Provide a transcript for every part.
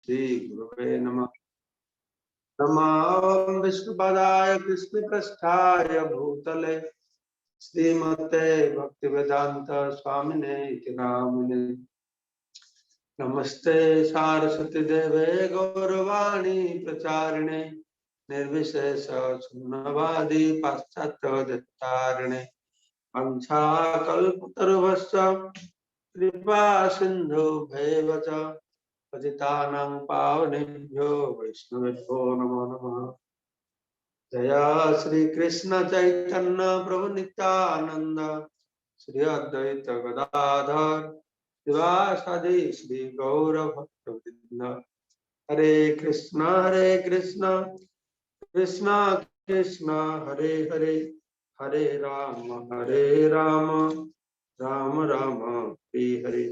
श्री गुरुवे नमः। नमः विष्णुपादाय कृष्णपृष्ठाय भूतले श्रीमते भक्तिवेदांत स्वामिने इति नामिने। नमस्ते सारस्वती देवे गौरवाणी प्रचारिणे निर्विशेष शून्यवादी पाश्चात्यदेशतारिणे वंशाकल्पतरुभ्यश्च कृपा सिन्धुभ्येव च पतितानां पावनेभ्यो वैष्णवेभ्यो नमो नमः। जय श्री कृष्ण चैतन्य प्रभु नित्यानंद श्री अद्वैत गदाधर शिवासादि श्री गौर भक्तवृंद। हरे कृष्ण कृष्ण कृष्ण हरे हरे, हरे राम राम राम हरे हरे।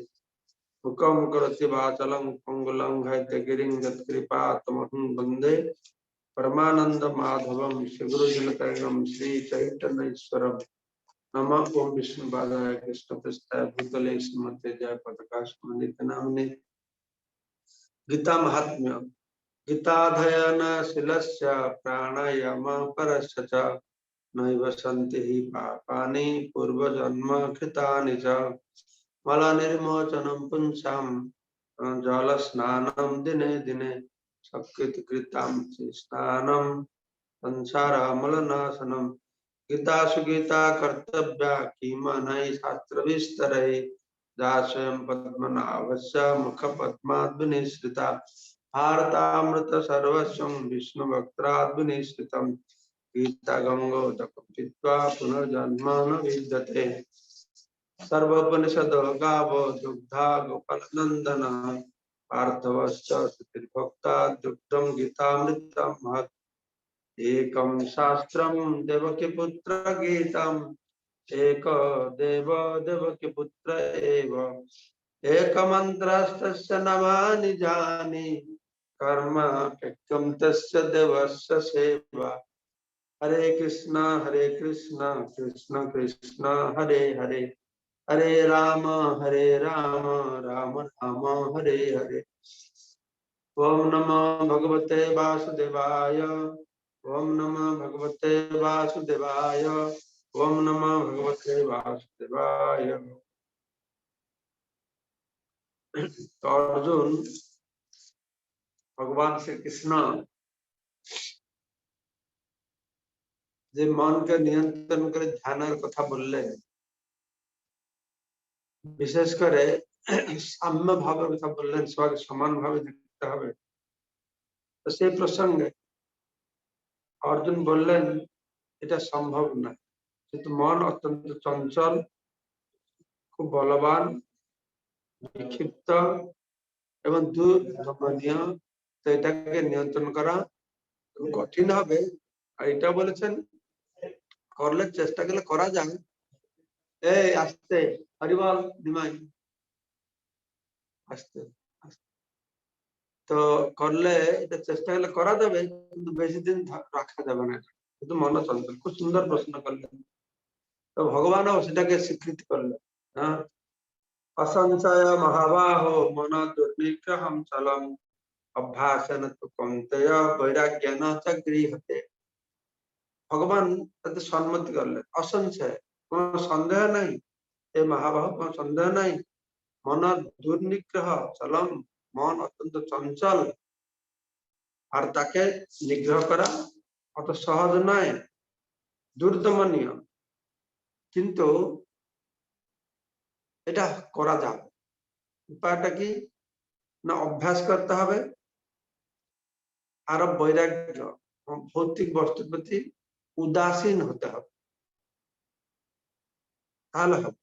मुखं करोति वाचालं पंगुलं हैतगिरिं यत्कृपातमहं वन्दे परमानंद माधवम श्रीगुरुजनकरणं श्री चैतन्येश्वरम। नमः ओम विष्णुपादाय कृष्णपृष्ठाय भूतले श्रीमते जयपताकाशमंडित नाम्ने। गीता महात्म्य। गीताध्ययन शीलस्य प्राणायाम परस्य च नैव सन्ति हि पापानि पूर्वजन्म कृतानि च मलनिर्मोचनं पुंसां जलस्नानं दिने दिने सकृत्कृतां स्नानं संसारमलनाशनम्। गीतासु गीता कर्तव्या किमनै शास्त्रविस्तरै या स्वयं पद्मनाभस्य मुखपद्माद्विनिश्रिता भारतामृत सर्वस्वं विष्णुवक्त्राद्विनिश्रितं गीता गंगोदकं पीत्वा पुनर्जन्म न विद्यते। सर्वोपनिषदो गावो दुग्धा गोपालनंदन पार्थवश्च सुतिर्भोक्ता दुग्धं गीतामृतं महत्। एकं शास्त्रं देवकीपुत्र गीतम् एको देवो देवकीपुत्र एव एकमन्त्रस्तस्य नमानि जानि कर्म त्यक्तं तस्य देवस्य सेवा। हरे कृष्ण कृष्ण कृष्ण हरे हरे, हरे राम राम राम हरे हरे। ओम नमो भगवते वासुदेवाय, ओम नमः भगवते वासुदेवाय, ओम नमः भगवते वासुदेवाय। तो अर्जुन भगवान श्री कृष्ण जे मन के नियंत्रण करे ध्यान कथा बोलले, विशेष करे साम्य भाव कथा बोलले, सब समान भाव देखते हबे। तो से प्रसंग अर्जुन बोललें এটা সম্ভব না, কিন্তু मन अत्यंत चंचल, खूब बलवान, विक्षिप्त एवं दुर्दमनीय। तो এটাকে নিয়ন্ত্রণ করা কঠিন হবে। আর এটা বলেছেন করলে চেষ্টা করলে করা যায়। এই আস্তে হরিবল নিমাই আস্তে তো করলে এটা চেষ্টা করলে করা যাবে, কিন্তু বেশি দিন রাখা যাবে না। কিন্তু মন চঞ্চল। খুব সুন্দর প্রশ্ন করলেন। তো ভগবানও সেটাকে স্বীকৃতি করলেন। হ্যাঁ, असंशय महाबाहो मन दुर्निग्रहं चलम अभ्यासन तो कौन्तेय वैराग्येन च गृह्यते। भगवान তাতে সম্মতি করলেন। असंशय কোনো সন্দেহ নাই, এ মহাবাহু কোনো সন্দেহ নাই। মন দুর্নিগ্রহ চলম, মন অত্যন্ত চঞ্চল, আর তাকে নিগ্রহ করা অত সহজ নয়, দুর্দমনীয়, কিন্তু এটা করা যাবে। উপায়টা কি না, অভ্যাস করতে হবে আর বৈরাগ্য, ভৌতিক বস্তুর প্রতি উদাসীন হতে হবে, তাহলে হবে।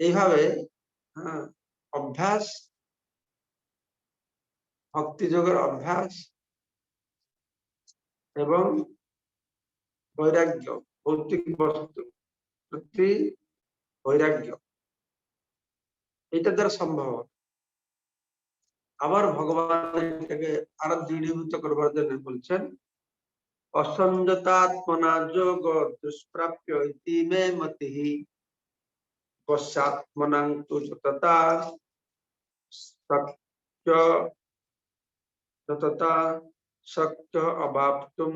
এইভাবে অভ্যাস, ভক্তি যোগের অভ্যাস এবং বৈরাগ্য, ভৌতিক বস্তু প্রতি বৈরাগ্য, এটা দ্বারা সম্ভব। আবার ভগবান এটাকে আরো দৃঢ়ীভূত করবার জন্য বলছেন অসংযতাত্মনা যোগ দুষ্প্রাপ্য ইতি মে মতিঃ পশ্চাৎমনাং তু যততা তততা শক্য অবাপ্তুম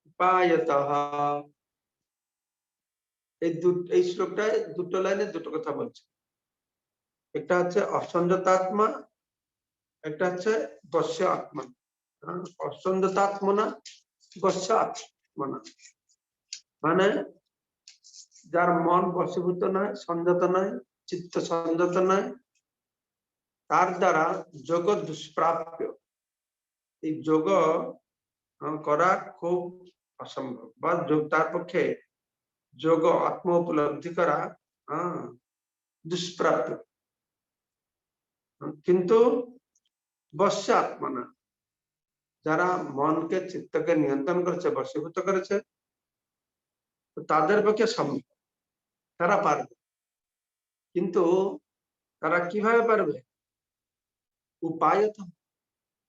উপায়তঃ। এই শ্লোকটায় দুটো লাইনে দুটো কথা বলছে। একটা হচ্ছে অসঞ্জতাত্মা, একটা হচ্ছে বশ্য আত্মা। অসঞ্জতাত্মনা বশ্য আত্মনা মানে যার মন বশীভূত নয়, সংযত নয়, চিত্ত সংযত নয়, তার দ্বারা যোগ দুষ্প্রাপ্য। এই যোগ করা খুব অসম্ভব, বা তার পক্ষে যোগ আত্ম উপলব্ধি করা দুষ্প্রাপ্য। কিন্তু বশ্য আত্মনা, যারা মনকে চিত্তকে নিয়ন্ত্রণ করেছে, বশীভূত করেছে, তাদের পক্ষে সম্ভব, তারা পারবে। কিন্তু তারা কিভাবে পারবে? উপায়,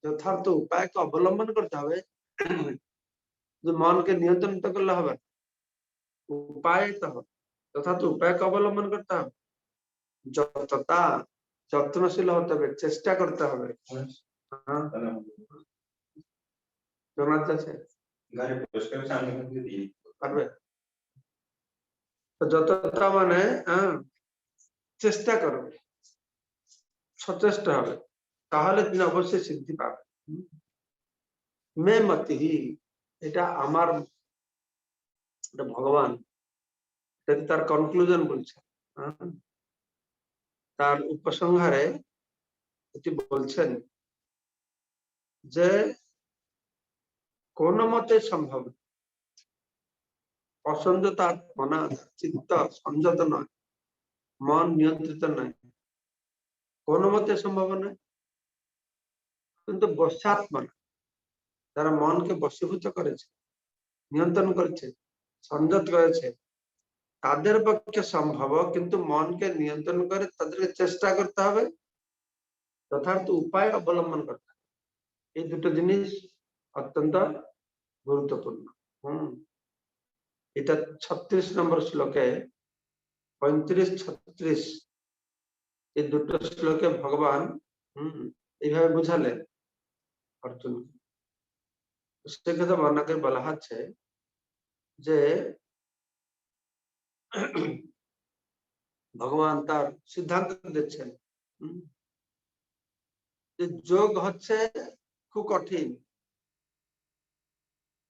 যথার্থ উপায়কে অবলম্বন করতে হবে। যে মনকে নিয়ন্ত্রণ করলে হবে, উপায় তো হবে, যথার্থ উপায়কে অবলম্বন করতে হবে, যতটা যত্নশীল হতে হবে, চেষ্টা করতে হবে। জানা যাচ্ছে পারবে যতটা মানে চেষ্টা করবে, সচেষ্ট হবে, তাহলে তিনি অবশ্যই সিদ্ধি পাবে। মেমতি, এটা আমার, এটা ভগবান তার কনক্লুশন বলছে। তার উপসংহারে এটি বলছেন যে কোন মতে সম্ভব, অসংযত মনা, চিত্ত সংযত নয়, মন নিয়ন্ত্রিত নয়, কোন মতে সম্ভব নয়। কিন্তু বশ্যাত্মনা, যারা মনকে বশীভূত করেছে, নিয়ন্ত্রণ করেছে, সংযত করেছে, তাদের পক্ষে সম্ভব। কিন্তু মনকে নিয়ন্ত্রণ করে তাদেরকে চেষ্টা করতে হবে, যথার্থ উপায় অবলম্বন করতে হবে। এই দুটো জিনিস অত্যন্ত গুরুত্বপূর্ণ। এটা 36 নম্বর শ্লোকে, 35-36 এই দুটো শ্লোকে ভগবান এইভাবে বুঝালেন অর্জুন। সেক্ষেত্রে বর্ণনা করে বলা হচ্ছে যে ভগবান তার সিদ্ধান্ত দিচ্ছেন যে যোগ হচ্ছে খুব কঠিন।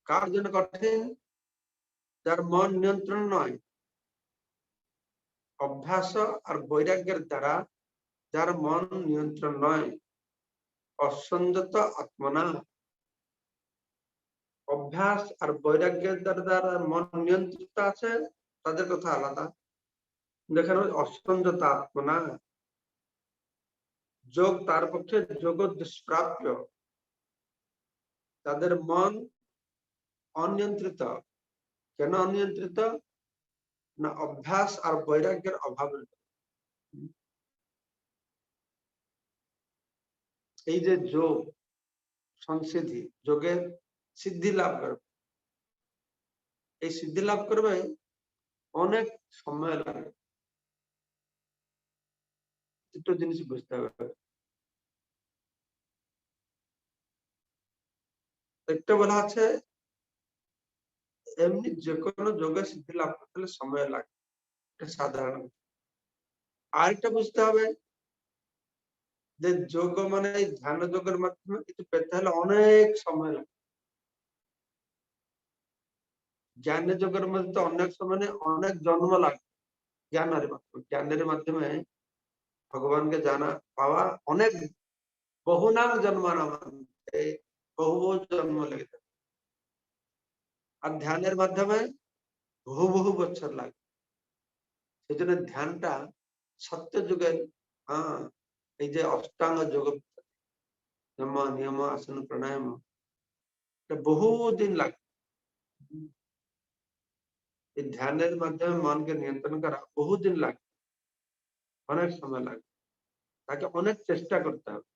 কার জন্য কঠিন? যার মন নিয়ন্ত্রণ নয়, অভ্যাস আর বৈরাগ্যের দ্বারা যার মন নিয়ন্ত্রণ নয়, অসংযত আত্মনা। অভ্যাস আর বৈরাগ্যের দ্বারা মন নিয়ন্ত্রিত আছে, তাদের কথা আলাদা। দেখেন অসংযত আত্মনা, যোগ তার পক্ষে যোগ দুষ্প্রাপ্য। তাদের মন অনিয়ন্ত্রিত। কেন অনিয়ন্ত্রিত? না অভ্যাস আর বৈরাগ্যের অভাবে। এই যে যোগ সংসিদ্ধি, যোগের সিদ্ধি লাভ করবে, এই সিদ্ধি লাভ করবে অনেক সময় লাগে। দুটো জিনিস বুঝতে হবে। একটা বলা আছে এমনি যে কোনো যোগের সিদ্ধি লাভ করতে হলে সময় লাগে, এটা সাধারণ। আরেকটা বুঝতে হবে যে যোগ মানে ধ্যান যোগের মাধ্যমে কিছু পেতে হলে অনেক সময় লাগে। জ্ঞান যোগের মধ্যে অনেক সময় অনেক জন্ম লাগে। জ্ঞানের মাধ্যমে ভগবানকে জানা পাওয়া অনেক বহু নাম জন্মানো, বহু জন্ম লেগে থাকে। আর ধ্যানের মাধ্যমে বহু বহু বছর লাগে। সেই জন্য ধ্যানটা সত্য যুগের এই যে অষ্টাঙ্গ যোগ, নিয়ম, আসন, প্রাণায়াম, বহু দিন লাগে। এই ধ্যানের মাধ্যমে মনকে নিয়ন্ত্রণ করা বহুদিন লাগে, অনেক সময় লাগে, তাকে অনেক চেষ্টা করতে হবে।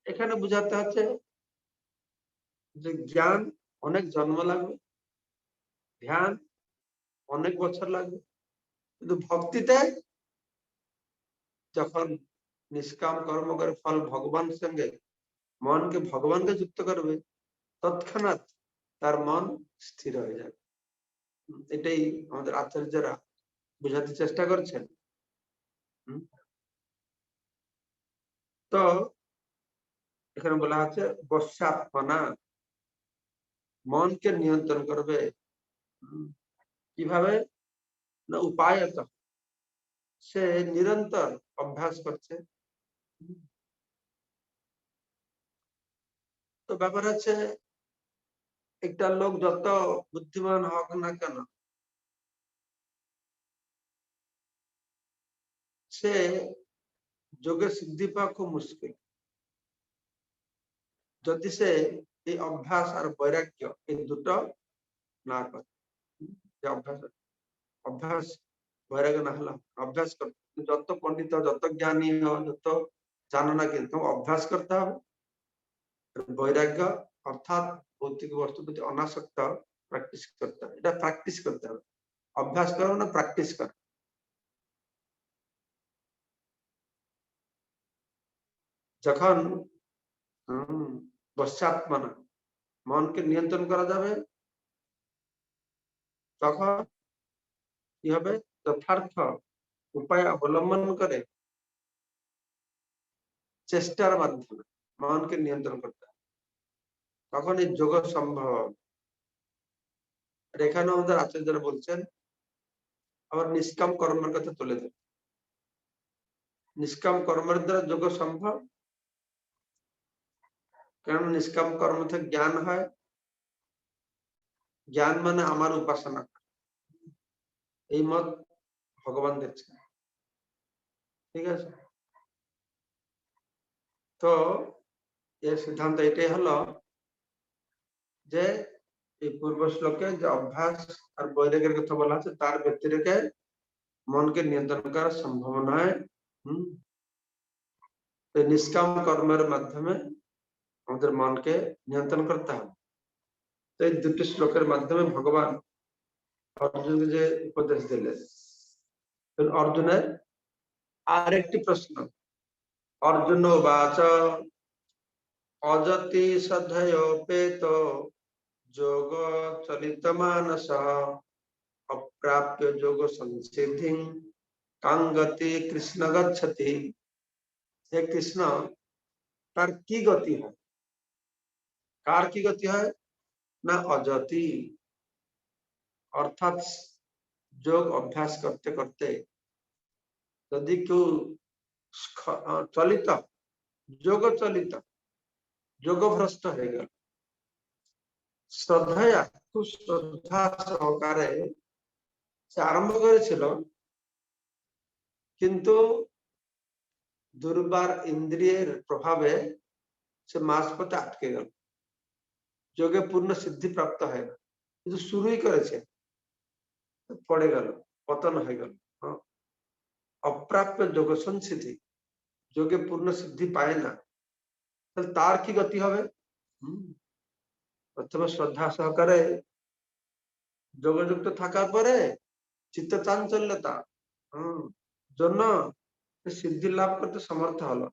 এখানে বুঝাতে হচ্ছে যে জ্ঞান অনেক জন্ম লাগবে, ধ্যান অনেক বছর লাগবে, কিন্তু ভক্তিতে যখন निष्काम कर्म कर फल भगवान संगे मन के भगवान के যুক্ত করবে তৎক্ষণাৎ তার মন স্থির হয়ে যাবে। এটাই আমাদের আচার্যরা বোঝাতে চেষ্টা করছেন। তো এখানে বলা আছে বশ্যাত্মনা, মনকে নিয়ন্ত্রণ করবে কিভাবে না উপায়ত, সে নিরন্তর অভ্যাস করছে। তো ব্যাপার হচ্ছে একটা লোক যত বুদ্ধিমান হোক না কেন সে যোগে সিদ্ধি পাওয়া খুব মুশকিল যদি সে এই অভ্যাস আর বৈরাগ্য এই দুটো না করে। যে অভ্যাস অভ্যাস বৈরাগ্য না হলে অভ্যাস করতে, যত পণ্ডিত যত জ্ঞানী যত জানো না কিন্তু অভ্যাস করতে হবে। বৈরাগ্য অর্থাৎ ভৌতিক বস্তু প্রতি অনাসক্ত প্র্যাকটিস করতে হবে। এটা প্র্যাকটিস করতে হবে, অভ্যাস করো না প্র্যাকটিস করো। যখন বশ্যাত্মনা মনকে নিয়ন্ত্রণ করা যাবে তখন কি হবে, যথার্থ উপায় অবলম্বন করে চেষ্টার মাধ্যমে মনকে নিয়ন্ত্রণ করতে হবে, তখন এই যোগ সম্ভব। আর এখানে আমাদের আচার্যরা বলছেন আবার নিষ্কাম কর্মের কথা তুলে ধরে, নিষ্কাম কর্মের দ্বারা যোগ সম্ভব। কারণ নিষ্কাম কর্ম থেকে জ্ঞান হয়, জ্ঞান মানে আমার উপাসনা, এই মত ভগবান দিচ্ছেন। ঠিক আছে, তো এর সিদ্ধান্ত এটাই হলো যে এই পূর্ব শ্লোকে যে অভ্যাস আর বৈরাগ্যের কথা বলা আছে তার ব্যতিরেকে মনকে নিয়ন্ত্রণ করা সম্ভব নয়। নিষ্কাম কর্মের মাধ্যমে আমাদের মনকে নিয়ন্ত্রণ করতে হবে। তো এই দুটি শ্লোকের মাধ্যমে ভগবান অর্জুনকে যে উপদেশ দিলেন। অর্জুনের আর একটি প্রশ্ন, অর্জুন বাচ অযতি শ্রদ্ধয়োপেত যোগ চলিত মানস অপ্রাপ্য যোগ সংসিদ্ধি কাঙ্গতি কৃষ্ণ গচ্ছতি। হে কৃষ্ণ, তার কি গতি হয়? কার কি গতি হয় না অযতি, অর্থাৎ যোগ অভ্যাস করতে করতে যদি কেউ চলিত যোগ চলিত যোগভ্রষ্ট হয়ে গেল, শ্রদ্ধা খুব শ্রদ্ধা সহকারে সে আরম্ভ করেছিল কিন্তু দুর্বার ইন্দ্রিয়ের প্রভাবে সে মাঝপথে আটকে গেল, যোগে পূর্ণ সিদ্ধি প্রাপ্ত হয় না, কিন্তু শুরুই করেছে পড়ে গেল, পতন হয়ে গেল। অপ্রাপ্য যোগ সংসিদ্ধি, যোগে পূর্ণ সিদ্ধি পায় না, তাহলে তার কি গতি হবে? প্রথমে শ্রদ্ধা সহকারে যোগযুক্ত থাকার পরে চিত্ত চাঞ্চল্যতা জন্য সিদ্ধি লাভ করতে সমর্থ হলো,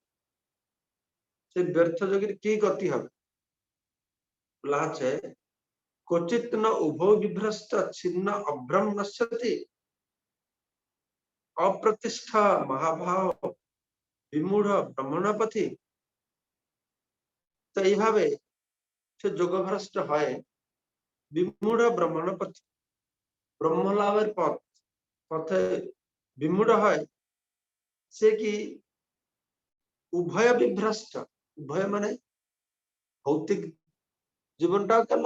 সেই ব্যর্থ যোগীর কি গতি হবে? বলা আছে ক্বচিৎ ন উভয় বিভ্রষ্ট ছিন্ন অভ্রম নশ্যতি অপ্রতিষ্ঠা মহাভাব বিমূঢ় ব্রহ্মণপথি। তো এইভাবে সে যোগভ্রষ্ট হয়, বিমূঢ় ব্রহ্মণপথি, ব্রহ্মলাভের পথে বিমূঢ় হয়। সে কি উভয় বিভ্রষ্ট, উভয় মানে ভৌতিক জীবনটাও গেল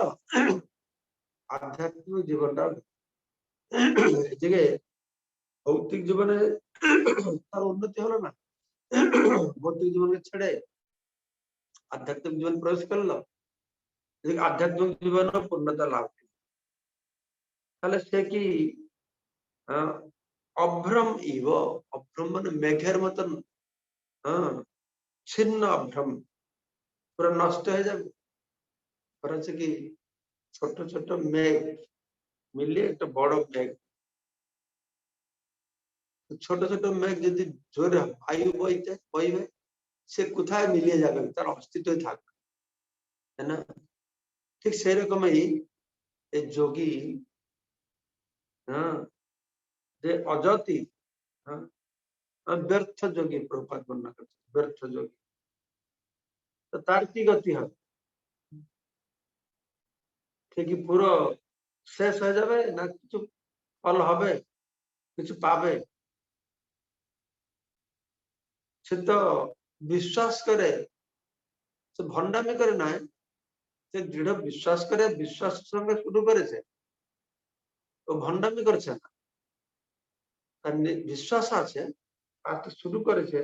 আধ্যাত্মিক জীবনটাও এদিকে ভৌতিক জীবনে তার উন্নতি হলো না, ভৌতিক জীবনকে ছেড়ে আধ্যাত্মিক জীবন প্রবেশ করলো, আধ্যাত্মিক জীবনে পূর্ণতা লাভ, তাহলে সে কি অভ্রম ইব, অভ্রম মানে মেঘের মতন ছিন্ন অভ্রম, পুরো নষ্ট হয়ে যাবে। হচ্ছে কি ছোট ছোট মেঘ মিলিয়ে একটা বড় মেঘ, ছোট ছোট মেঘ যদি জোরে বায়ু বইবে সে কোথায় মিলিয়ে যাবে, তার অস্তিত্বই থাকবে, তাই না? ঠিক সেই রকমই এই যোগী, হ্যাঁ, যে অযতি, হ্যাঁ, ব্যর্থ যোগী প্রভুপাদ বর্ণনা করছে, ব্যর্থ যোগী। তো তার কি গতি হবে? সে কি পুরো শেষ হয়ে যাবে, না কিছু ফল হবে, কিছু পাবে? সে তো বিশ্বাস করে, সে ভণ্ডামি করে নয়, সে দৃঢ় বিশ্বাস করে, বিশ্বাসের সঙ্গে শুরু করেছে, ও ভণ্ডামি করছে না, তার বিশ্বাস আছে, কাজটা শুরু করেছে,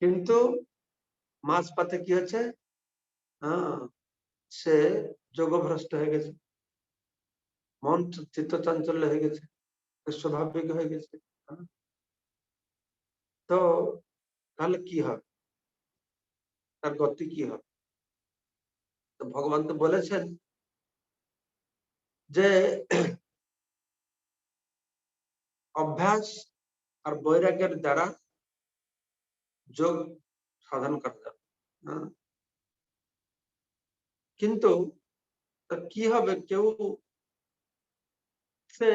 কিন্তু মাঝপথে কি হচ্ছে, হ্যাঁ, সে যোগভ্রষ্ট হয়ে গেছে, মন চিত্ত চাঞ্চল্য হয়ে গেছে, স্বাভাবিক হয়ে গেছে, হ্যাঁ? তো তাহলে কি হবে, তার গতি কি হবে? তো ভগবান তো বলেছেন যে অভ্যাস আর বৈরাগ্যের দ্বারা যোগ সাধন করা যাবে, হ্যাঁ? কিন্তু কি হবে, কেউ সে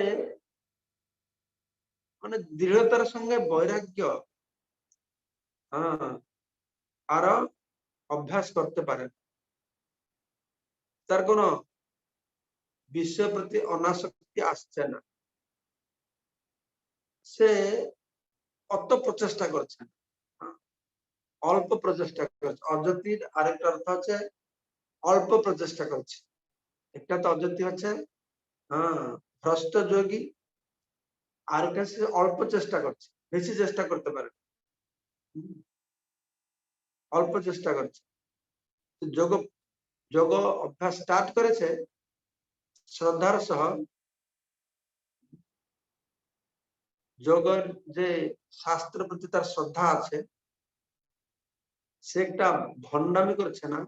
মানে দৃঢ়তার সঙ্গে বৈরাগ্য, হ্যাঁ, আরো অভ্যাস করতে পারে, তার কোনো বিশ্বের প্রতি অনাসক্তি আসছে না, সে অত প্রচেষ্টা করছে না, হ্যাঁ, অল্প প্রচেষ্টা করছে। অযতির আরেকটা অর্থ হচ্ছে অল্প প্রচেষ্টা করছে, একটা তো অযতি হচ্ছে, হ্যাঁ, ভ্রষ্ট যোগী, আর একটা সে অল্প চেষ্টা করছে, বেশি চেষ্টা করতে পারে, অল্প চেষ্টা করছে। যোগ যোগ অভ্যাস স্টার্ট করেছে শ্রদ্ধার সহ, যোগের যে শাস্ত্রের প্রতি তার শ্রদ্ধা আছে, সে একটা ভণ্ডামি করছে না,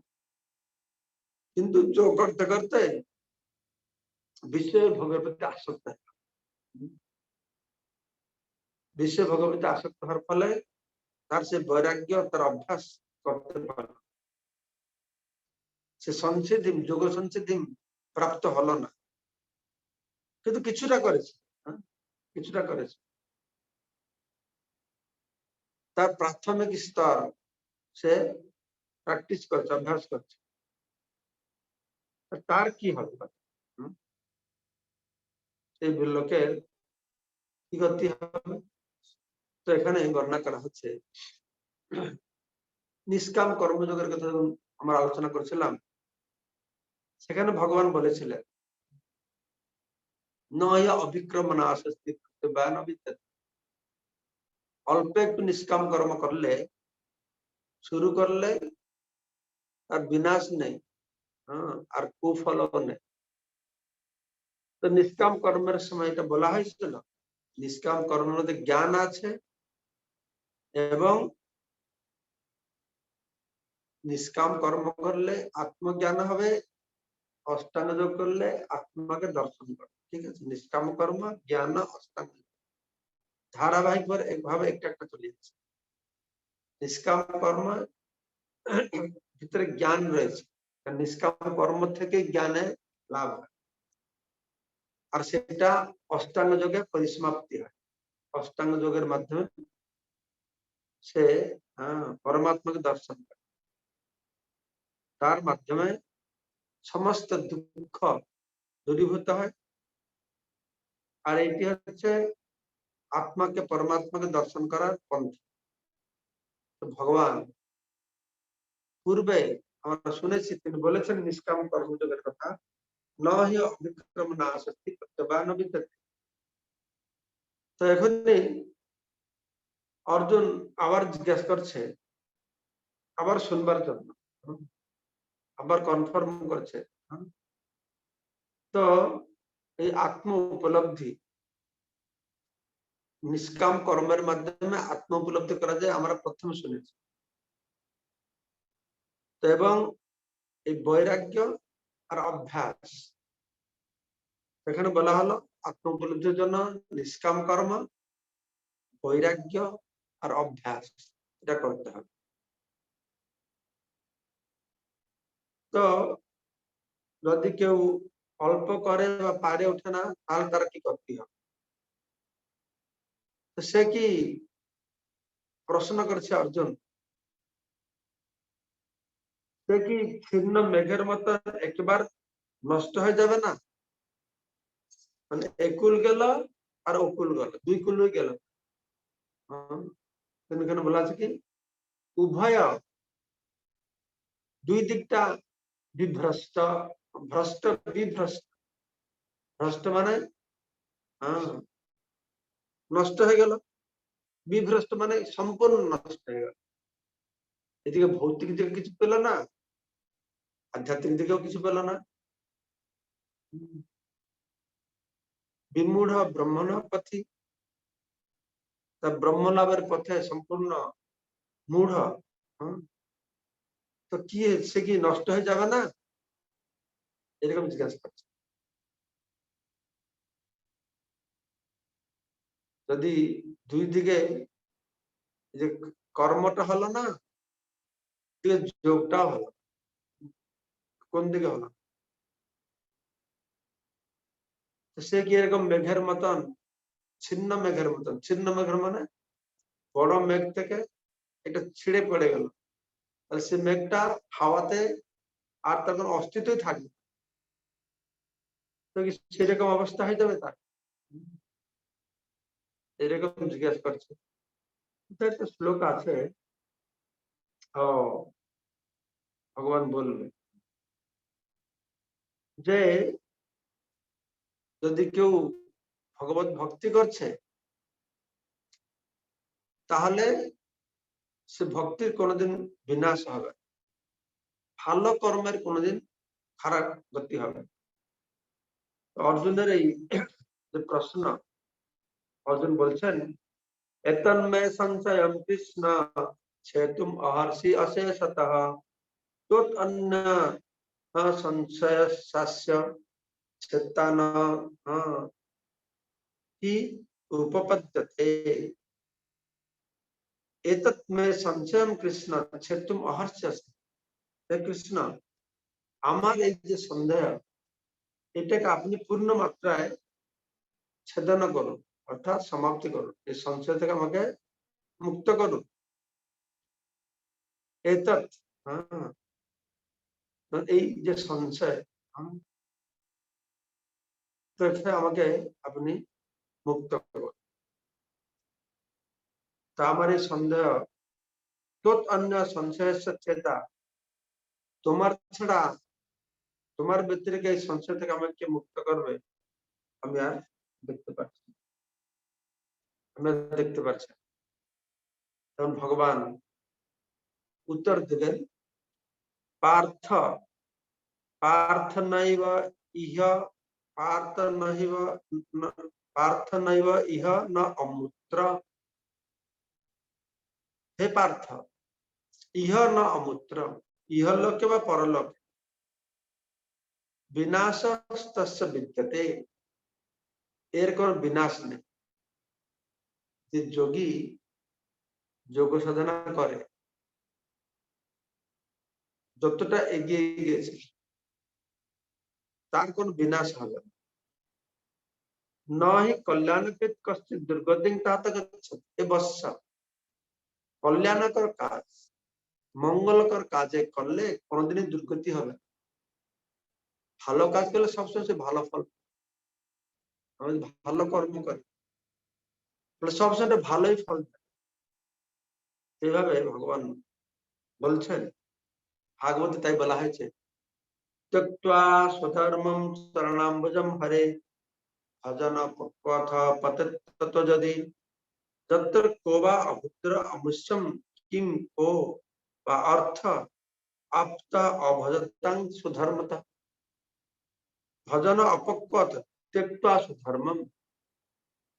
কিন্তু যোগ করতে করতে বিশ্বের ভোগের প্রতি আসক্ত হয়, বিশ্ব ভোগের প্রতি আসক্ত হওয়ার ফলে তার সে বৈরাগ্য, তার অভ্যাস করতে পারে, সে সংসিদ্ধি, যোগ সংসিদ্ধি প্রাপ্ত হলো না, কিন্তু কিছুটা করেছে, হ্যাঁ, কিছুটা করেছে, তার প্রাথমিক স্তর সে প্র্যাকটিস করছে, অভ্যাস করছে, তার কি হবে, হুম? সেই লোকের কি গতি হবে? তো এখানে বর্ণনা করা হচ্ছে নিষ্কাম কর্মযোগের কথা আমরা আলোচনা করেছিলাম, সেখানে ভগবান বলেছিলেন নয় অবিক্রম না আসস্তি, অল্প একটু নিষ্কাম কর্ম করলে, শুরু করলে তার বিনাশ নেই, হ্যাঁ, আর কুফলও নেই। তো নিষ্কাম কর্মের সময় এটা বলা হয়েছিল, নিষ্কাম কর্মের মধ্যে জ্ঞান আছে, এবং নিষ্কাম কর্ম করলে আত্মজ্ঞান হবে, অষ্টাঙ্গ যোগ করলে আত্মাকে দর্শন করবে, ঠিক আছে? নিষ্কাম কর্ম, জ্ঞান, অষ্টাঙ্গ ধারাবাহিক ভাবে একটা একটা চলে যাচ্ছে। নিষ্কাম কর্ম ভিতরে জ্ঞান রয়েছে, নিষ্কাম কর্ম থেকে জ্ঞানে লাভ হয়, আর সেটা অষ্টাঙ্গ যোগে পরিসমাপ্তি হয়। অষ্টাঙ্গ যোগের মাধ্যমে সে পরমাত্মাকে দর্শন করে, তার মাধ্যমে সমস্ত দুঃখ দূরীভূত হয়, আর এটি হচ্ছে আত্মাকে, পরমাত্মাকে দর্শন করার পন্থা। তো ভগবান পূর্বে আমরা শুনেছি তিনি বলেছেন নিষ্কাম কর্মযোগের কথা, নহি অবিক্রম না আসক্তি প্রত্যবান বিদ্যতে। তো এখনই অর্জুন আবার জিজ্ঞাসা করছে, আবার শুনবার জন্য, আবার কনফার্ম করছে, তো এই আত্ম উপলব্ধি, নিষ্কাম কর্মের মাধ্যমে আত্ম উপলব্ধি করা যায়, আমরা প্রথমে শুনেছি। তো এবং এই বৈরাগ্য আর অভ্যাস, এখানে বলা হলো আত্ম উপলব্ধির জন্য নিষ্কাম কর্ম, বৈরাগ্য আর অভ্যাস এটা করতে হবে। তো যদি কেউ অল্প করে বা পারে ওঠে না, তাহলে তার কি করতে হবে? তো সে কি প্রশ্ন করেছে অর্জুন, সে কি ছিন্ন মেঘের মতো একবার নষ্ট হয়ে যাবে না? মানে একুল গেল আর অকুল গেল, দুই কুল গেল। কিন্তু এখানে বলা আছে কি উভয়, দুই দিকটা বিভ্রষ্ট, ভ্রষ্ট বিভ্রষ্ট। ভ্রষ্ট মানে নষ্ট হয়ে গেল, বিভ্রষ্ট মানে সম্পূর্ণ নষ্ট হয়ে গেল। এদিকে ভৌতিক দিকে কিছু পেল না, আধ্যাত্মিক দিকেও কিছু পেল না। বিমূঢ় ব্রহ্মণ পথি, তা ব্রহ্ম লাভের পথে সম্পূর্ণ মূঢ়। তো কি সে কি নষ্ট হয়ে যাবে না? এরকম জিজ্ঞাসা করছে। যদি দুই দিকে যে কর্মটা হলো না, যোগটাও হলো, কোন দিকে হলো? সে কি এরকম মেঘের মতন, ছিন্ন মেঘের মতন, ছিন্ন মেঘের মানে বড় মেঘ থেকে এটা ছিঁড়ে পড়ে গেল, তাহলে সে মেঘটা হাওয়াতে আর তার কোনো অস্তিত্বই থাকবে, তো কি সেরকম অবস্থা হয়ে যাবে তার? এরকম জিজ্ঞাসা করছে। একটা শ্লোক আছে, ভগবান বলবে যে যদি কেউ ভগবত ভক্তি করছে, তাহলে সে ভক্তির কোনোদিন বিনাশ হবে, ভালো কর্মের কোনোদিন খারাপ গতি হবে। অর্জুনের এই যে প্রশ্ন, অর্জুন বলছেন এতন্ময় সংশয়ম কৃষ্ণ ছেতুম অহর্ষি অশেষতঃ তৎ অন্য সংশয় শাস্য চেতন কি উপপদ্যতে। এতৎময় সংশয়ম কৃষ্ণ ছেতুম অহর্ষি। হে কৃষ্ণ, আমার এই যে সন্দেহ, এটাকে আপনি পূর্ণ মাত্রায় ছেদন করুন, অর্থাৎ সমাপ্তি করুন, এই সংশয় থেকে আমাকে মুক্ত করুন। এতৎ, এই যে সংশয়, তো এটা আমাকে আপনি মুক্ত করুন। তা আমার এই সন্দেহ, তৎ অন্য সংশয়ের চেতা, তোমার ছাড়া, তোমার ব্যতিরেক এই সংশয় থেকে আমাকে মুক্ত করবে, আমি আর দেখতে পাচ্ছি না, আমি আর দেখতে পাচ্ছি না। তখন ভগবান উত্তর দিলেন, পার্থ, পার্থ নৈব ইহ, পার্থ নৈব, পার্থ নৈব ইহ ন অমূত্র। হে পার্থ, ইহ ন অমূত্র, ইহলোকে বা পরলোকে বিনাশ তস্য বিদ্যতে, এর কোন বিনাশ নেই। যে যোগী যোগ সাধনা করে, যতটা এগিয়ে গিয়েছে, তার কোন বিনাশ হবে না। নহি কল্যাণকৃত কশ্চিৎ দুর্গতিং তাত গচ্ছতি। এ বৎস, কল্যাণকর কাজ, মঙ্গলকর কাজে করলে কোনোদিনই দুর্গতি হবে না। ভালো কাজ করলে সবসময় সে ভালো ফল, আমি ভালো কর্ম করি সবসময় ভালোই ফল। এইভাবে ভগবান বলছেন, ভাগবতে তাই বলা হয়েছে, त्यक्त्वा स्वधर्मं शरणाम्बुजं हरे भजन पथ पतत যদি যত্র কোবা অভদ্র অমুষ্যম কিং কো বা অর্থ আপ্তা অভজতাং সুধর্মতা ভজন অপক্বত त्यक्त्वा সুধর্মম।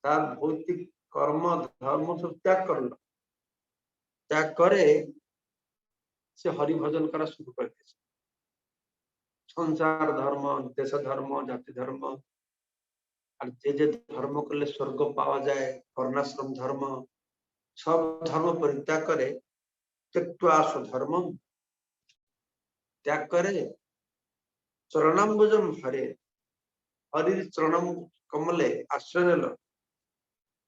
তার ভৌতিক কর্ম ধর্ম সব ত্যাগ করলো, ত্যাগ করে সে হরি ভজন করা শুরু করে দিয়েছে। সংসার ধর্ম, দেশ ধর্ম, জাতি ধর্ম, আর যে যে ধর্ম করলে স্বর্গ পাওয়া যায়, বর্ণাশ্রম ধর্ম, सब धर्म परित्याग करे त्यक्त्वा स्वधर्मम त्याग करे चरणाम्बुजम हरे हरि चरणम कमले आश्रय नेल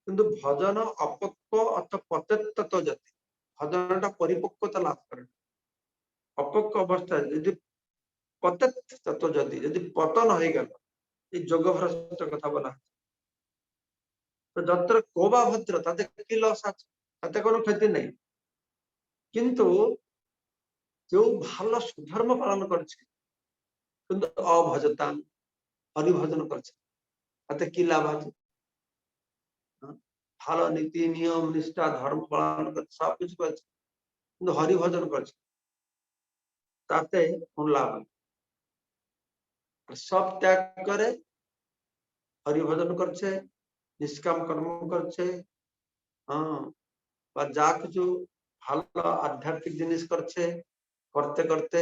किंतु भजन अपक्व अथ पतित तो जति भजन परिपक्वता लाभ करे अपक्व अवस्था यदि पतित तत्व जति पतन हो गल ये जोग भ्रष्ट कथा बोला तो जत्र कोबा भद्र ताते कि लस আছে ताते কোনো ক্ষতি নাই কিন্তু जो ভালো সুধর্ম পালন করছে কিন্তু অভজতাম হরিভজন করছে তাতে কি লাভ আছে ভালো নীতি নিয়ম নিষ্ঠা ধর্ম পালন করছে সব কিছু করছে কিন্তু হরিভজন করছে তাতে কোন লাভ নেই সব ত্যাগ করে হরিভজন করছে নিষ্কাম কর্ম করছে বা যা কিছু ভালো আধ্যাত্মিক জিনিস করছে করতে করতে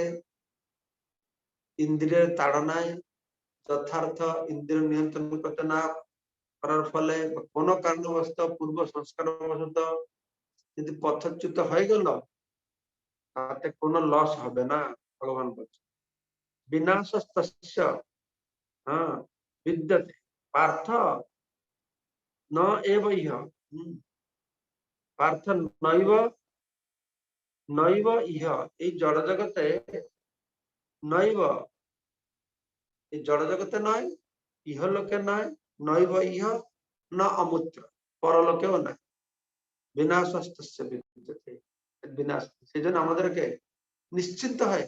ইন্দ্রিয়ের তাড়নায় যথার্থ ইন্দ্রিয় নিয়ন্ত্রণ করতে না করার ফলে কোনো কারণবশত পূর্ব সংস্কারবশত যদি পথচ্যুত হয়ে গেল তাতে কোনো লস হবে না ভগবান বলছে বিনাশস্তস্য বিদ্যতে পার্থ ন এব ইহ পার্থ নৈব নৈব ইহ এই জড় জগতে নৈব এই জড় জগতে নয় ইহলোকে নয় নৈব ইহ না অমূত্র পরলোকেও নয় বিনাশস্তস্য বিদ্যতে বিনাশ সেই জন্য আমাদেরকে নিশ্চিন্ত হয়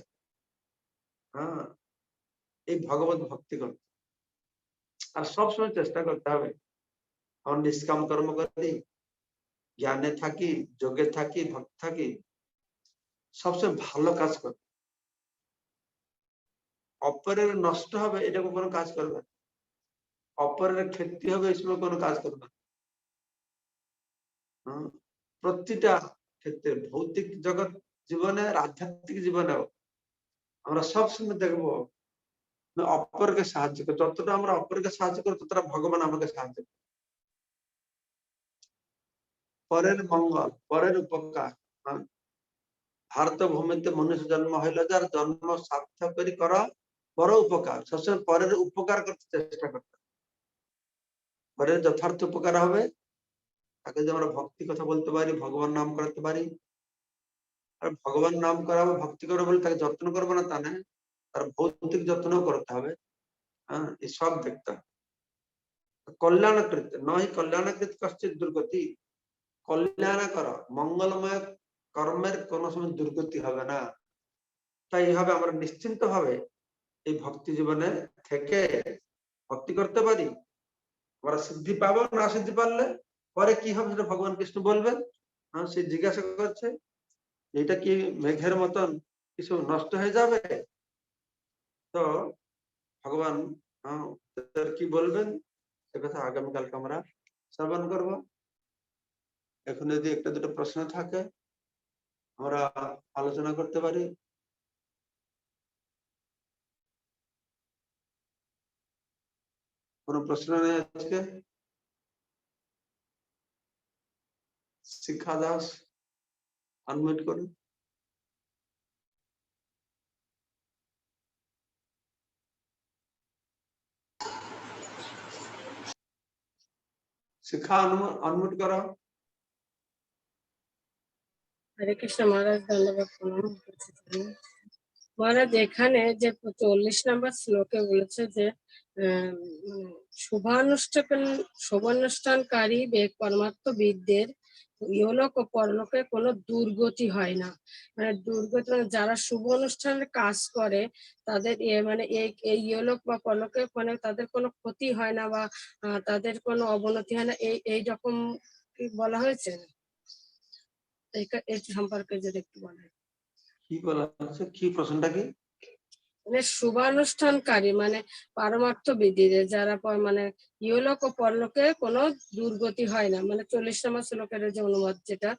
এই ভগবত ভক্তি করতে আর সবসময় চেষ্টা করতে হবে আমরা নিষ্কাম কর্ম করি জ্ঞানে থাকি যোগে থাকি ভক্তি থাকি সবসময় ভালো কাজ করবে অপরের নষ্ট হবে এটা কোনো কাজ করবে অপরের ক্ষতি হবে এই সময় কোনো কাজ করবে প্রতিটা ক্ষেত্রে ভৌতিক জগৎ জীবনে আধ্যাত্মিক জীবনেও আমরা সবসময় দেখবো অপরকে সাহায্য করি যতটা আমরা অপরকে সাহায্য করি ততটা ভগবান আমাকে সাহায্য করে পরের মঙ্গল পরের উপকার ভারত ভূমিতে মনুষ্য জন্ম হইল যার জন্ম সার্থক করে করা বড় উপকার সবসময় পরের উপকার করতে চেষ্টা করতে পরের যথার্থ উপকার হবে তাকে যদি আমরা ভক্তি কথা বলতে পারি ভগবান নাম করাতে পারি আর ভগবান নাম করাবো ভক্তি করবো বলে তাকে যত্ন করবো না তা নয় তার ভৌতিক যত্নও করতে হবে এই সব দেখতে হবে কল্যাণকৃত নয় কল্যাণকৃত কশ্চিৎ দুর্গতি কল্যাণ কর মঙ্গলময় কর্মের কোন সময় দুর্গতি হবে না তাই এইভাবে আমরা নিশ্চিন্ত ভাবে এই ভক্তি জীবনে থেকে ভক্তি করতে পারি আমরা সিদ্ধি পাবো না সিদ্ধি পারলে পরে কি হবে সেটা ভগবান কৃষ্ণ বলবেন সে জিজ্ঞাসা করছে এটা কি মেঘের মতন কিছু নষ্ট হয়ে যাবে তো ভগবান কি বলবেন সে কথা আগামীকালকে আমরা শ্রবণ করবো এখন যদি একটা দুটো প্রশ্ন থাকে আমরা আলোচনা করতে পারি কোনো প্রশ্ন নেই আজকে শিক্ষা দাস আনমিউট করুন শিক্ষা আনমিউট করো হরে কৃষ্ণ মহারাজ ধন্যবাদ প্রণাম মহারাজ এখানে যে 40 নম্বর শ্লোকে বলেছে যে শুভানুষ্ঠানকারী পরমাত্মবিদদের ইহলোক ও পরলোকে কোনো দুর্গতি হয় না মানে দুর্গতি মানে যারা শুভ অনুষ্ঠানের কাজ করে তাদের মানে এই ইহলোক বা পরলোকে মানে তাদের কোনো ক্ষতি হয় না বা তাদের কোনো অবনতি হয় না এই রকম বলা হয়েছে এই সম্পর্কে যদি একটু বলেন কি বলা হচ্ছে কি প্রশ্নটা কি মানে শুভানুষ্ঠানকারী মানে পারমার্থবিদদের যারা মানে ইহলোক ও পরলোকে কোনো দুর্গতি হয় না মানে 40 নম্বর শ্লোকের যে অনুবাদ যেটা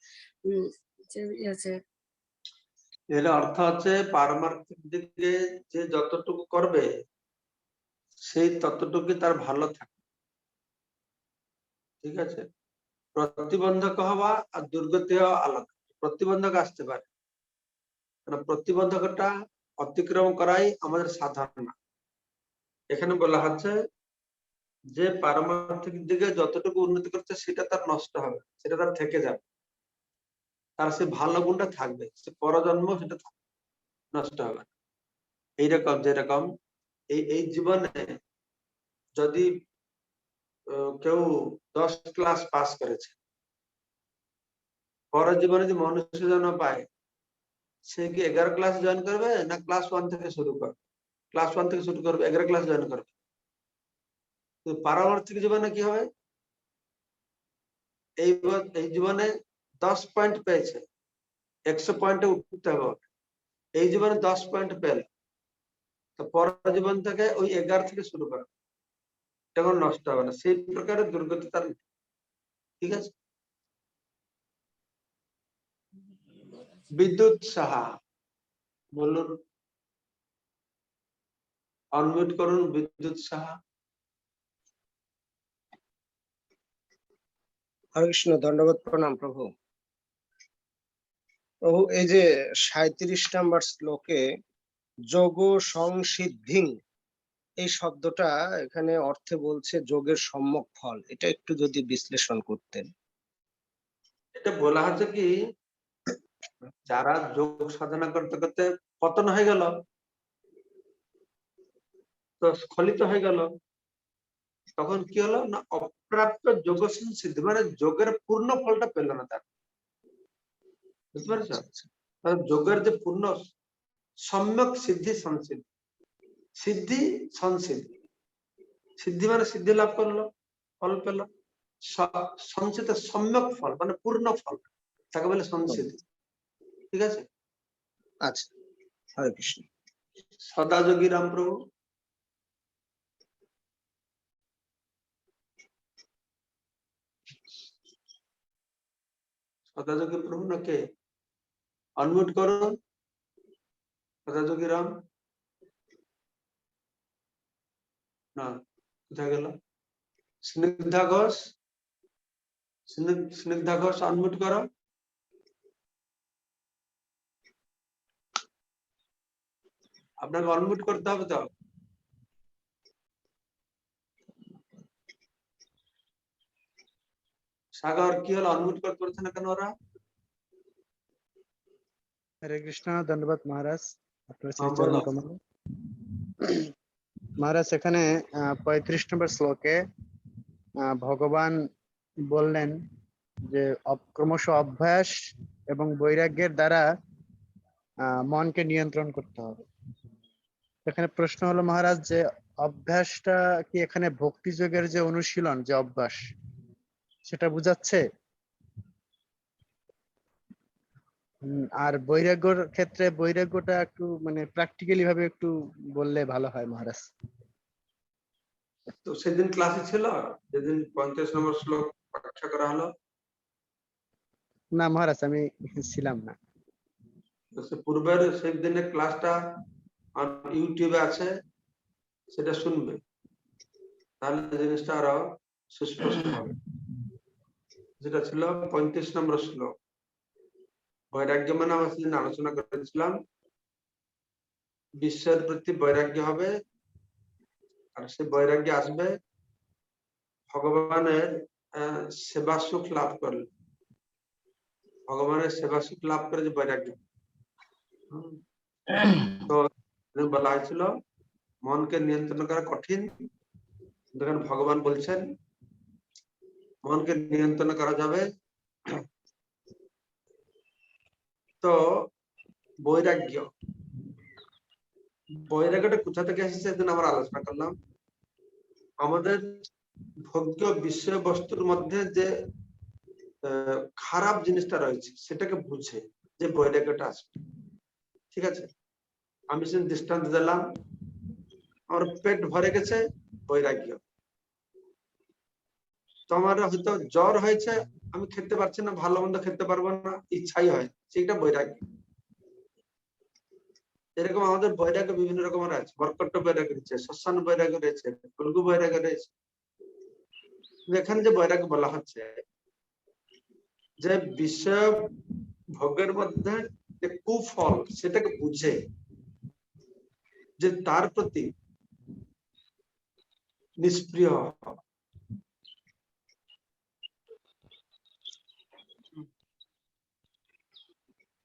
আছে এর অর্থ হচ্ছে পারমার্থিক দিকে যে যতটুকু করবে সেই ততটুকু তার ভালো থাকে ঠিক আছে প্রতিবন্ধক হওয়া আর দুর্গতি হওয়া আলাদা। প্রতিবন্ধক আসতে পারে, প্রতিবন্ধকটা অতিক্রম করাই আমাদের সাধারণ না। এখানে বলা হচ্ছে যে পারমার্থিক দিকে যতটুকু উন্নতি করছে সেটা তার নষ্ট হবে, সেটা তার থেকে যাবে, তার সে ভালো গুণটা থাকবে, সে পরজন্ম সেটা নষ্ট হবে। এইরকম যেরকম এই জীবনে যদি কেউ 10 ক্লাস পাস করেছে, পরের জীবনে যদি মনুষ্য জন্ম পায়, সে কি 11 ক্লাস জয়েন করবে না ক্লাস 1 থেকে শুরু করবে? ক্লাস 1 থেকে শুরু করবে, 11 ক্লাস জয়েন করবে। পারমার্থিক জীবনে কি হবে? এই জীবনে 10 পয়েন্ট পেয়েছে, 100 পয়েন্টে উঠতে হবে। এই জীবনে 10 পয়েন্ট পেল, তো পরের জীবন থেকে ওই 11 থেকে শুরু করবে, তখন নষ্ট হবে না। সেই প্রকারের দুর্গতি তার, ঠিক আছে। বিদ্যুৎ সাহা বলুন, অনমিউট করুন বিদ্যুৎ সাহা। হরে কৃষ্ণ, দণ্ডবত প্রণাম প্রভু। প্রভু, এই যে 37 নম্বর শ্লোকে যোগ সংসিদ্ধিং, এই শব্দটা এখানে অর্থে বলছে যোগের সম্যক ফল, এটা একটু যদি বিশ্লেষণ করতেন। এটা বলা হচ্ছে কি, যারা যোগ সাধনা করতে করতে পতন হয়ে গেল, তো স্খলিত হয়ে গেল, তখন কি হলো না, অপ্রাপ্ত যোগ সিদ্ধি, মানে যোগের পূর্ণ ফলটা পেল না তার। বুঝতে পারছো? যোগের যে পূর্ণ সম্যক সিদ্ধি সংসিদ্ধি, সিদ্ধি সংসিদ্ধি, সিদ্ধি মানে সিদ্ধি লাভ করলো, ফল পেল, সঞ্চিত সম্যক ফল মানে পূর্ণ ফল, তাকে বলে সংসিদ্ধি। ঠিক আছে, আচ্ছা, হরে কৃষ্ণ। সদাযোগী রাম প্রভু। সদাযোগী প্রভু না কে? অনমিউট করুন সদাযোগী রাম। না, কোথায় গেল? স্নিগ্ধা ঘোষ, স্নিগ্ধা ঘোষ অনমিউট করো। আপনাকে অনমিউট করতে হবে তো। সাগর কি হলো, অনমিউট করতে পারছে না কেন ওরা? হরে কৃষ্ণ, ধন্যবাদ মহারাজ, আপনার হ্যাঁ, শ্রীচরণ বলো। কমল। মহারাজ, এখানে 35 নম্বর শ্লোকে ভগবান বললেন যে ক্রমশ অভ্যাস এবং বৈরাগ্যের দ্বারা মনকে নিয়ন্ত্রণ করতে হবে। এখানে প্রশ্ন হলো মহারাজ, যে অভ্যাসটা কি এখানে ভক্তি যোগের যে অনুশীলন, যে অভ্যাস, সেটা বুঝাচ্ছে? আর বৈরাগ্যর ক্ষেত্রে বৈরাগ্যটা একটু মানে প্র্যাকটিক্যালি ভাবে একটু বললে ভালো হয় মহারাজ। তো সেদিন ক্লাসে ছিল, যেদিন 50 নম্বর শ্লোক ব্যাখ্যা করা হলো? না মহারাজ, আমি ছিলাম না। তো সে পূর্বের সেই দিনের ক্লাসটা ইউটিউবে আছে, সেটা শুনবে, তাহলে জিনিসটা আরো সুস্পষ্ট হবে। যেটা ছিল 35 নম্বর শ্লোক, বৈরাগ্য মানে আমরা সেদিন আলোচনা করেছিলাম, বিশ্বের প্রতি বৈরাগ্য হবে, আর সে বৈরাগ্য আসবে ভগবানের সেবা সুখ লাভ করলে। ভগবানের সেবা সুখ লাভ করে যে বৈরাগ্য, তো বলা হয়েছিল মনকে নিয়ন্ত্রণ করা কঠিন, দেখেন ভগবান বলছেন মনকে নিয়ন্ত্রণ করা যাবে। তো বৈরাগ্য, বৈরাগ্যটা কোথা থেকে এসেছে সেদিন আমরা আলোচনা করলাম। আমাদের ভোগ্য বিষয়বস্তুর মধ্যে যে খারাপ জিনিসটা রয়েছে সেটাকে বুঝে যে বৈরাগ্যটা আসবে। ঠিক আছে, আমি সেদিন দৃষ্টান্ত দিলাম, আমার পেট ভরে গেছে, বৈরাগ্য। তো আমার হয়তো জ্বর হয়েছে, আমি খেতে পারছি না, ভালো মন্দ খেতে পারবো না, ইচ্ছাই হয়, সেটা বৈরাগ্য। এরকম আমাদের বৈরাগ্য বিভিন্ন রকমের আছে, বরকট্ট বৈরাগ্য রয়েছে, শ্মশান বৈরাগ্য রয়েছে, ফলগু বৈরাগ্য রয়েছে। এখানে যে বৈরাগ্য বলা হচ্ছে, যে বিষয় ভোগের মধ্যে যে কুফল সেটাকে বুঝে, যে তার প্রতি নিষ্প্রিয় হওয়া।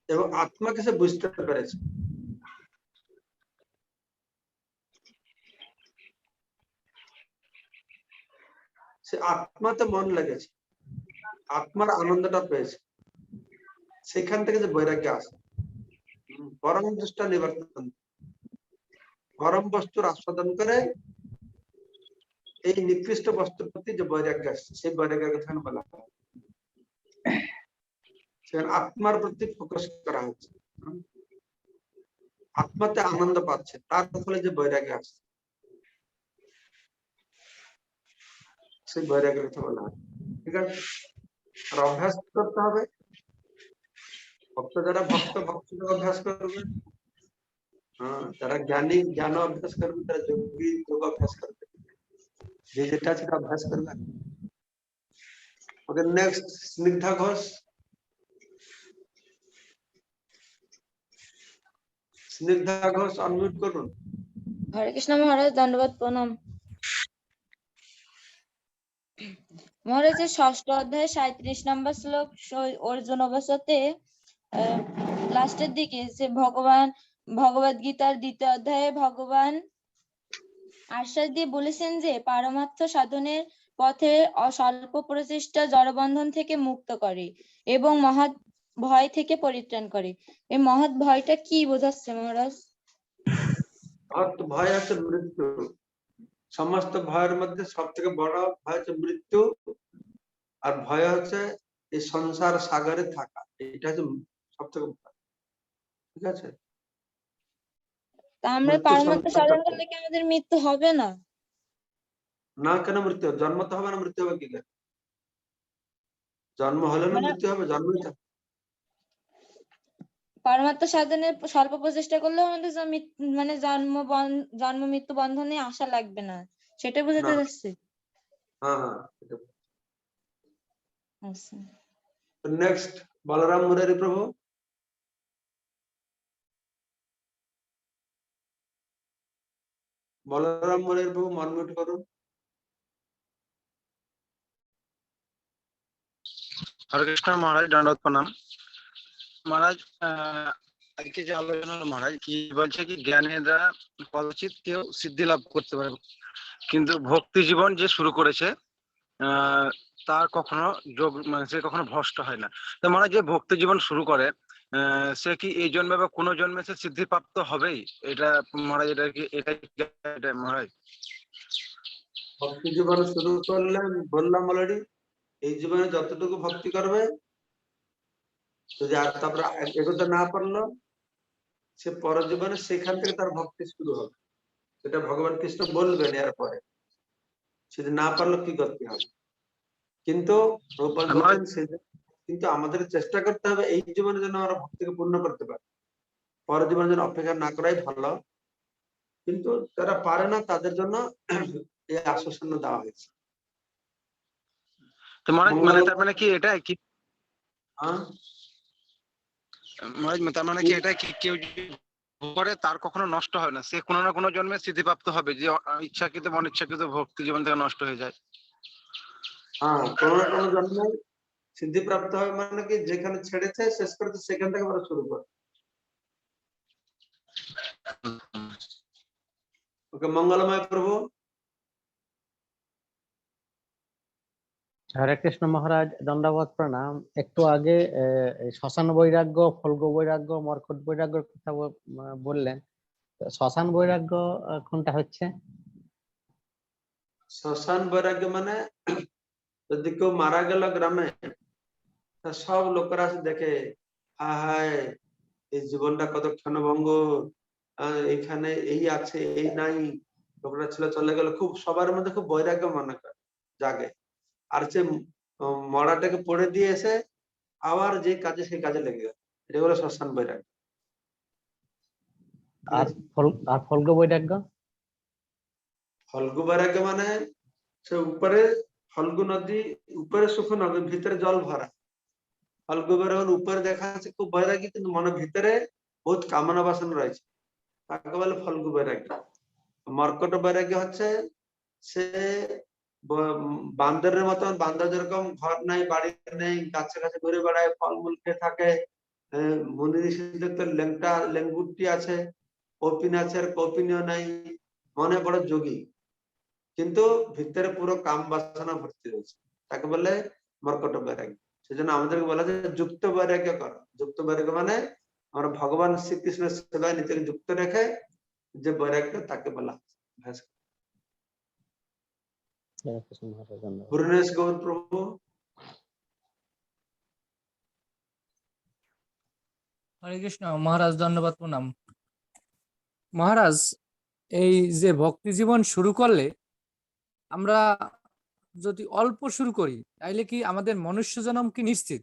এবং আত্মাকে সে বুঝতে পেরেছে। সে আত্মাতে মন লেগেছে, আত্মার আনন্দটা পেয়েছে, সেখান থেকে যে বৈরাগ্য আসে। পরম দৃষ্টা নিবর্তন, পরম বস্তুর আস্বাদন করে এই নিকৃষ্ট বস্তুর প্রতি যে বৈরাগ্য আসছে, সেই বৈরাগ্যের কথা বলা হয়। সেখানে আত্মার প্রতি ফোকাস করা হচ্ছে, আত্মাতে আনন্দ পাচ্ছে, তার ফলে যে বৈরাগ্য আসছে, সেই বৈরাগ্যের কথা বলা হয়। ঠিক আছে, আর অভ্যাস করতে হবে। ভক্ত যারা ভক্তি অভ্যাস করবে, যারা জ্ঞানী জ্ঞান অভ্যাস করবে, তারা যোগী যোগ অভ্যাস করবে, যে যেটা সেটা অভ্যাস করবে। ওকে, নেক্সট স্নিগ্ধা ঘোষ। স্নিগ্ধা ঘোষ আনমিউট করুন। হরে কৃষ্ণ মহারাজ, দণ্ডবত প্রণাম। মহারাজ, ষষ্ঠ অধ্যায় 37 নম্বর শ্লোক অর্জুন অবস্থাতে লাস্টের দিকে যে ভগবদ গীতার দ্বিতীয় অধ্যায়ে ভগবান আশ্বাস দিয়ে বলেছেন যে পারমার্থ সাধনের পথে অস্বল্প প্রচেষ্টা জড়বন্ধন থেকে মুক্ত করে এবং মহৎ ভয় থেকে পরিত্রাণ করে। এই মহৎ ভয়টা কি বোঝাচ্ছে মহারাজ? মহৎ ভয় আছে মৃত্যু। সমস্ত ভয়ের মধ্যে সব থেকে বড় ভয় হচ্ছে মৃত্যু, আর ভয় হচ্ছে এই সংসার সাগরে থাকা। এটা হচ্ছে সব থেকে ভয়। ঠিক আছে, তা আমরা মৃত্যু পারমার্থ সংসার সাধন চক্র। করলে কি আমাদের মৃত্যু হবে না? না, কেন মৃত্যু হবে? জন্ম তো হবে না, মৃত্যু হবে কি করে? জন্ম হলে না মানে মৃত্যু হবে? জন্মই তো। পারমার্থ সাধনে স্বল্প প্রচেষ্টা করলেও আমাদের মানে জন্ম মৃত্যু বন্ধনে আশা লাগবে না, সেটা বোঝাতে না, যাচ্ছে। হ্যাঁ। আচ্ছা, নেক্সট বলরাম মুরারি প্রভু। বলরাম মুরারি প্রভু আনমিউট করুন। হরে কৃষ্ণ মহারাজ, দণ্ডবত প্রণাম। মহারাজ, আজকে যে আলোচনা হলো মহারাজ, কি বলছে কি জ্ঞানের দ্বারা কদাচিৎ কেউ সিদ্ধি লাভ করতে পারে, কিন্তু ভক্তি জীবন যে শুরু করেছে তার কখনো যোগ মানে সে কখনো ভ্রষ্ট হয় না। তো মহারাজ, যে ভক্তি জীবন শুরু করে সে কি এই জন্মে বা কোনো জন্মে সে সিদ্ধি প্রাপ্ত হবেই? এটা মহারাজ, এটা কি এটা মহারাজ? ভক্তি জীবন শুরু করলেন, বললাম অলরেডি, এই জীবনে যতটুকু ভক্তি করবে, যদি আর তারপরে এগোতে না পারলো, সে পর জীবনে সেখান থেকে তার ভক্তি শুরু হবে। সেটা ভগবান কৃষ্ণ বলবেন এরপরে, যদি না পারলো কি করতে হবে। কিন্তু প্রভুপাদ বলছেন কিন্তু আমাদের চেষ্টা করতে হবে এই জীবনে যেন আমরা ভক্তিকে পূর্ণ করতে পারি, পরের জীবনে যেন অপেক্ষা না করাই ভালো। কিন্তু যারা পারে না তাদের জন্য এই আশ্বাসন দেওয়া হয়েছে। তো মহারাজ, মানে তার মানে কি এটা কি মহারাজ, তার মানে কি এটা কি কেউ করে তার কখনো নষ্ট হয় না, সে কোনো না কোনো জন্মে সিদ্ধিপ্রাপ্ত হবে, যে ইচ্ছাকৃত অনিচ্ছাকৃত ভক্তি জীবন থেকে নষ্ট হয়ে যায়? কোনো না কোনো জন্মে সিদ্ধি প্রাপ্ত হবে, মানে কি যেখানে ছেড়েছে শেষ করেছে সেখান থেকে আবার শুরু করে। ওকে, মঙ্গলময় প্রভু। হরে কৃষ্ণ মহারাজ, দণ্ডবত প্রণাম। একটু আগে শ্মশান বৈরাগ্য, ফল্গ বৈরাগ্য, মর্কট বৈরাগ্যের কথা বললেন। শ্মশান বৈরাগ্য কোনটা হচ্ছে? শ্মশান বৈরাগ্য মানে যদি কেউ মারা গেল গ্রামে, সব লোকেরা আসে দেখে, হায় এই জীবনটা কত ক্ষণভঙ্গ, এখানে এই আছে এই নাই, লোকরা ছিল চলে গেল, খুব সবার মধ্যে খুব বৈরাগ্য মনে করে জাগে। আর সে মরাটাকে পড়ে দিয়ে এসে আবার যে কাজে সেই কাজে লেগে গেল, এটা হলো শ্মশান বৈরাগ্য। আর ফল্গ বৈরাগ্য? ফল্গু বৈরাগ্য মানে সে উপরে ফল্গু নদী, উপরে সুখ নদী, ভিতরে জল ভরা, ফল্গু বৈরাগ্য উপরে দেখা যাচ্ছে খুব বৈরাগী, কিন্তু মনের ভিতরে বহুত কামনা বাসনা রয়েছে, তাকে বলে ফল্গু বৈরাগ্য। মর্কট বৈরাগ্য হচ্ছে সে বান্দরের মতন, বান্দর যেরকম ঘর নাই বাড়ি নেই, গাছে গাছে ঘুরে বেড়ায়, ফলমূল খেয়ে থাকে, মুনি ঋষিদের লেংটা লেঙ্গুরটি আছে, কৌপিন আছে, আর কৌপিনীয় নাই, মনে বড় যোগী, কিন্তু ভিতরে পুরো কাম বাসনা ভর্তি রয়েছে, তাকে বলে মর্কট বৈরাগ্য। সেজন্য আমাদেরকে বলা যায় যুক্ত বৈরাগ্য করো। যুক্ত বৈরাগ্য মানে আমরা ভগবান শ্রীকৃষ্ণের সেবায় নিজেকে যুক্ত রেখে যে বৈরাগ্য, তাকে বলা হয়। পূর্ণেশ গৌর প্রভু। হরে কৃষ্ণ মহারাজ, ধন্যবাদ, প্রণাম। মহারাজ, এই যে ভক্তি জীবন শুরু করলে, আমরা যদি অল্প শুরু করি তাইলে কি আমাদের মনুষ্য জন্ম কি নিশ্চিত?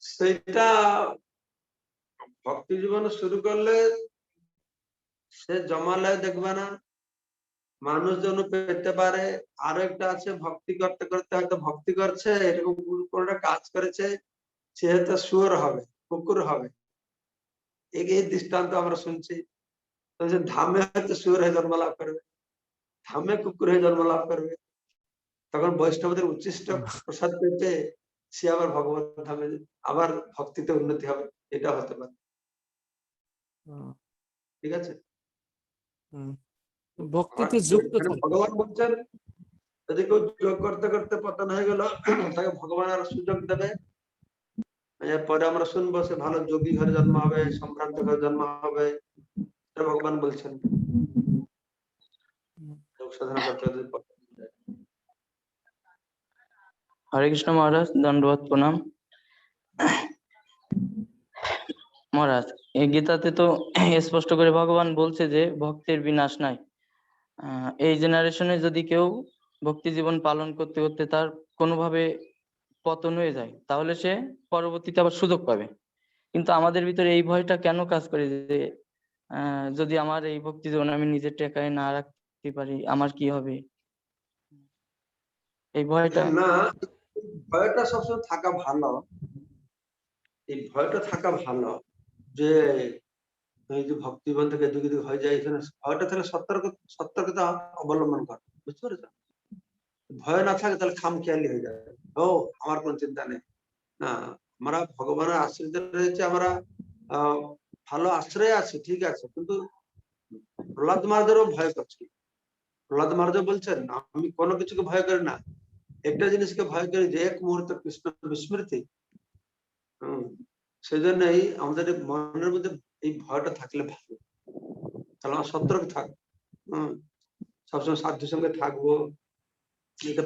সেটা ভক্তি জীবন শুরু করলে সে জমালে দেখবে না, মানুষ যেন পেতে পারে। আরো একটা আছে, ভক্তি করতে করতে হয়তো ভক্তি করছে, এরকম কোনো কাজ করেছে, সে হয়তো শুয়োর হবে, কুকুর হবে। এই দৃষ্টান্ত আমরা শুনছি। ধামে হয়তো শুয়োর হয়ে জন্ম লাভ করবে, ধামে কুকুর হয়ে জন্ম লাভ করবে, তখন বৈষ্ণবদের উচ্ছিষ্ট প্রসাদ পেতে সে আবার ভগবান ধামে আবার ভক্তিতে উন্নতি হবে, এটা হতে পারে। ঠিক আছে, ভক্তিতে যুক্ত ভগবান বলছেন যদি কেউ যোগ করতে করতে পতন হয়ে গেল, তাকে ভগবান আর সুযোগ দেবে। এরপরে আমরা শুনবো সে ভালো যোগী ঘরে জন্ম হবে, সম্ভ্রান্ত ঘরে জন্ম হবে, এটা ভগবান বলছেন। যোগ সাধনা করতে করতে। হরে কৃষ্ণ মহারাজ, দণ্ডবত প্রণাম। মহারাজ, এই গীতাতে তো স্পষ্ট করে ভগবান বলছে যে ভক্তের বিনাশ নাই। এই জেনারেশনে যদি কেউ ভক্তি জীবন পালন করতে করতে তার কোনোভাবে পতন হয়ে যায়, তাহলে সে পরবর্তীতে আবার সুযোগ পাবে। কিন্তু আমাদের ভিতরে এই ভয়টা কেন কাজ করে যে যদি আমার এই ভক্তি জীবন আমি নিজের টেকায় না রাখতে পারি, আমার কি হবে? এই ভয়টা না, ভয়টা সবসময় থাকা ভালো। এই ভয়টা থাকা ভালো যে এই যে ভক্তি জীবন থেকে এদিক ওদিক হয়ে যায়, এখানে ভয়টা তাহলে সতর্কতা অবলম্বন করে, বুঝতে পেরেছ? ভয় না থাকে তাহলে খামখেয়ালি হয়ে যাবে, ও আমার কোনো চিন্তা নেই। না, আমরা ভগবানের আশ্রয় রয়েছে, আমরা ভালো আশ্রয় আছি, ঠিক আছে, কিন্তু প্রহ্লাদ মহারাজেরও ভয় করছি। প্রহ্লাদ মহারাজ বলছেন আমি কোনো কিছুকে ভয় করি না, একটা জিনিসকে ভয় করি যে এক মুহূর্ত কৃষ্ণ বিস্মৃতি। সেই জন্যই আমাদের মনের মধ্যে এই ভয়টা থাকলে ভালো, তাহলে আমরা সতর্ক থাকবো, সবসময় সাধ্যের সঙ্গে থাকবো। এটা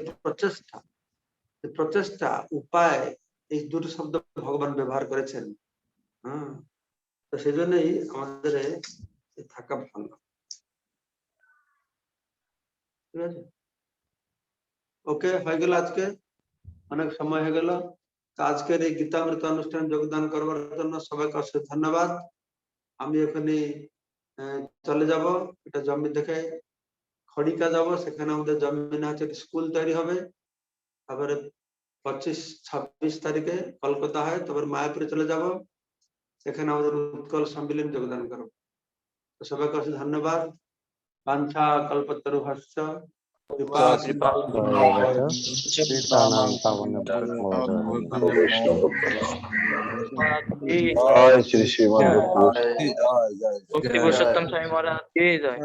প্রচেষ্টা উপায়, এই দুটো শব্দ ভগবান ব্যবহার করেছেন। তো সেই জন্যই আমাদের থাকা ভালো। ঠিক আছে, ওকে, হয়ে গেল, আজকে অনেক সময় হয়ে গেল। আজকের এই গীতামৃত অনুষ্ঠান যোগদান করবার জন্য সবাইকে অশেষ ধন্যবাদ। আমি এখানে চলে যাব, এটা জমি দেখে খড়িকা যাব, সেখানে আমাদের জমিনে আছে স্কুল তৈরি হবে। তারপরে 25-26 তারিখে কলকাতা হয়, তারপরে মায়াপুরে চলে যাব, সেখানে আমাদের উৎকল সম্মিলন যোগদান করব। তো সবাইকে অশেষ ধন্যবাদ। বাঞ্ছা কল্পতরুভ্যশ্চ কৃপা ভক্তি পুরুষোত্তম স্বামী মহারাজ কি জয়।